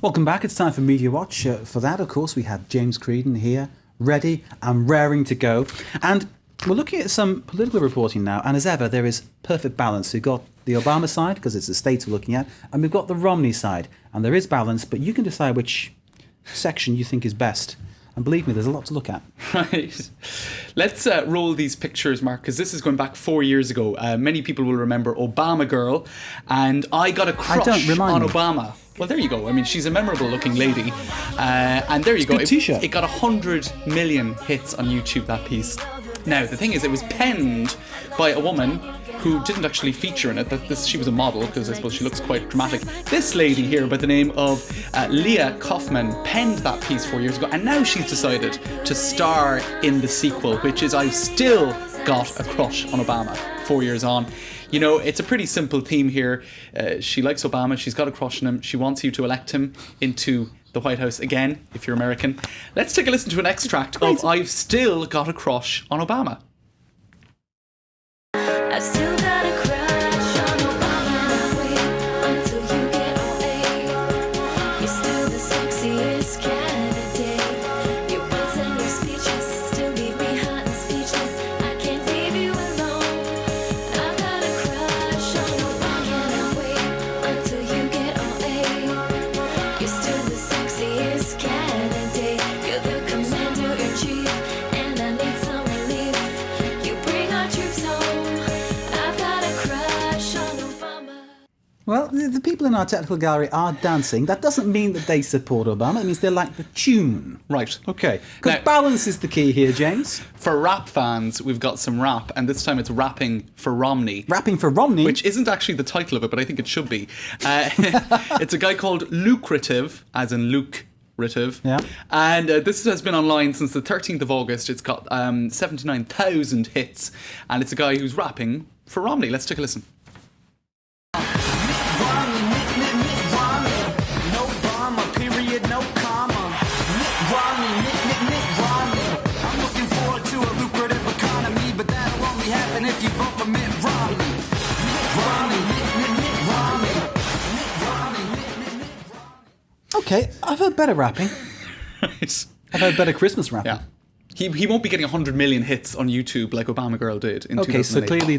Welcome back. It's time for Media Watch. For that, of course, we have James Creedon here, ready and raring to go. And we're looking at some political reporting now. And as ever, there is perfect balance. We've got the Obama side, because it's the states we're looking at, and we've got the Romney side. And there is balance, but you can decide which section you think is best. And believe me, there's a lot to look at. Right. Let's roll these pictures, Mark, because this is going back 4 years ago. Many people will remember Obama Girl, and I got a crush on Obama. Well, there you go. I mean, she's a memorable looking lady. And there you go. Good t-shirt. It got 100 million hits on YouTube, that piece. Now, the thing is, it was penned by a woman who didn't actually feature in it. She was a model, because I suppose she looks quite dramatic. This lady here, by the name of Leah Kaufman, penned that piece 4 years ago, and now she's decided to star in the sequel, which is I've still got a crush on Obama 4 years on. You know, it's a pretty simple theme here. She likes Obama, she's got a crush on him, she wants you to elect him into the White House again, if you're American. Let's take a listen to an extract of I've Still Got a Crush on Obama. I've still got a crush on Obama. Wait until you get all A. You're still the sexiest candidate. Your words and your speeches still leave me hot and speechless. I can't leave you alone. I've got a crush on Obama. Wait until you get all A. You're still the sexiest candidate. You're the commander-in-chief, and I need some relief. You bring our troops home. Well, the people in our technical gallery are dancing. That doesn't mean that they support Obama. It means they like the tune. Right. Okay. Because balance is the key here, James. For rap fans, we've got some rap, and this time it's Rapping for Romney. Rapping for Romney? Which isn't actually the title of it, but I think it should be. It's a guy called Lucrative, as in Luke. Yeah. And this has been online since the 13th of August. It's got 79,000 hits, and it's a guy who's rapping for Romney. Let's take a listen. If you vote for Mitt Romney. Okay, I've heard better rapping. Right. I've heard better Christmas rapping. Yeah. He won't be getting 100 million hits on YouTube like Obama Girl did in 2008. Okay, so clearly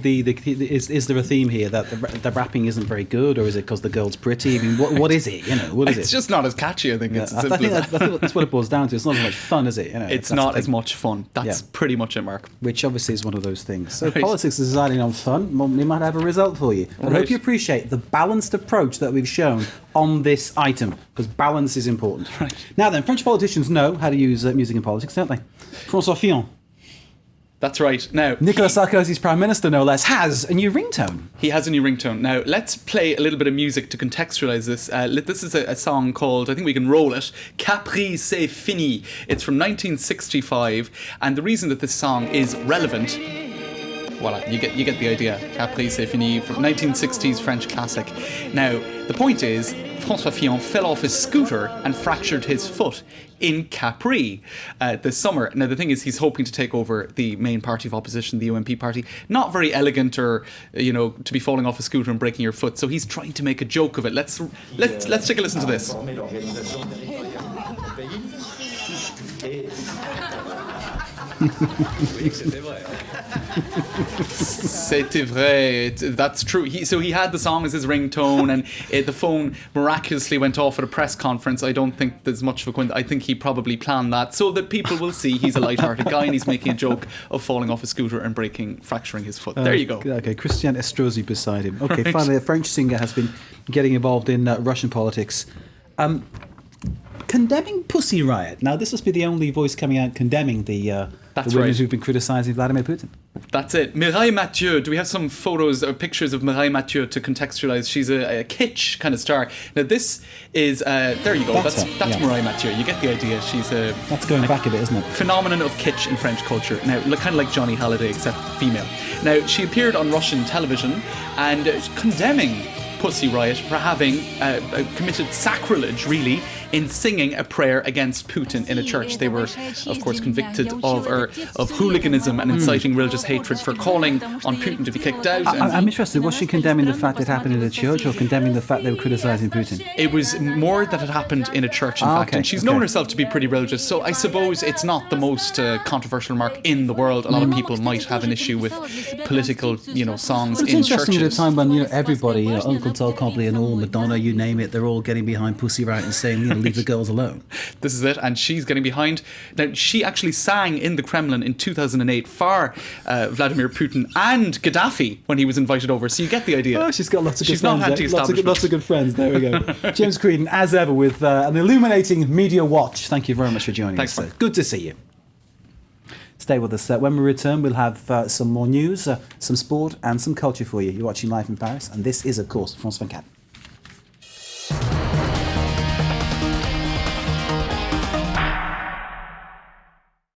is there a theme here that the rapping isn't very good, or is it because the girl's pretty? I mean, what is it? You know, what is it's it? just not as catchy. I think it's I think that's what it boils down to. It's not as much fun, is it? You know, it's not as much fun. That's pretty much it, Mark. Which obviously is one of those things. So right. Politics is deciding on fun. We might have a result for you. But I hope you appreciate the balanced approach that we've shown on this item, because balance is important. Right. Now then, French politicians know how to use music in politics, don't they? François Fillon. That's right. Now, Nicolas Sarkozy's Prime Minister, no less, has a new ringtone. He has a new ringtone. Now, let's play a little bit of music to contextualise this. This is a song called, I think we can roll it, Capri c'est fini. It's from 1965, and the reason that this song is relevant, voila, you get the idea. Capri c'est fini, from 1960s French classic. Now, the point is, François Fillon fell off his scooter and fractured his foot in Capri this summer. Now, the thing is, he's hoping to take over the main party of opposition, the UMP party. Not very elegant, or, you know, to be falling off a scooter and breaking your foot. So he's trying to make a joke of it. Let's take a listen to this. C'était vrai. That's true. So he had the song as his ringtone, and the phone miraculously went off at a press conference. I don't think there's much of a coincidence. I think he probably planned that so that people will see he's a light-hearted guy and he's making a joke of falling off a scooter and fracturing his foot. There you go. Okay, Christian Estrosi beside him. Okay, Right. Finally, a French singer has been getting involved in Russian politics. Condemning Pussy Riot. Now, this must be the only voice coming out condemning the women right. who've been criticising Vladimir Putin. That's it. Mireille Mathieu. Do we have some photos or pictures of Mireille Mathieu to contextualise? She's a kitsch kind of star. Now, this is... there you go. That's Mireille Mathieu. You get the idea. She's a... That's going back a bit, isn't it? Phenomenon of kitsch in French culture. Now, kind of like Johnny Hallyday, except female. Now, she appeared on Russian television and condemning Pussy Riot for having committed sacrilege, really, in singing a prayer against Putin in a church. They were, of course, convicted of hooliganism and inciting religious hatred for calling on Putin to be kicked out. I'm interested. Was she condemning the fact it happened in a church, or condemning the fact they were criticising Putin? It was more that it happened in a church, in fact, okay, and she's known herself to be pretty religious, so I suppose it's not the most controversial remark in the world. A lot of people might have an issue with political, songs It's in interesting churches. at a time when everybody, Uncle Todd Cobley and all, Madonna, you name it, they're all getting behind Pussy Riot and saying, leave the girls alone. This is it, and she's getting behind. Now, she actually sang in the Kremlin in 2008 for Vladimir Putin and Gaddafi when he was invited over, so you get the idea. Oh, she's got lots of good She's not friends. anti-establishment. Lots of good friends. There we go. James Creedon, as ever, with an illuminating media watch. Thank you very much for joining Thanks, us. Mark. Good to see you. Stay with us. When we return, we'll have some more news, some sport and some culture for you. You're watching Live in Paris, and this is, of course, France 24.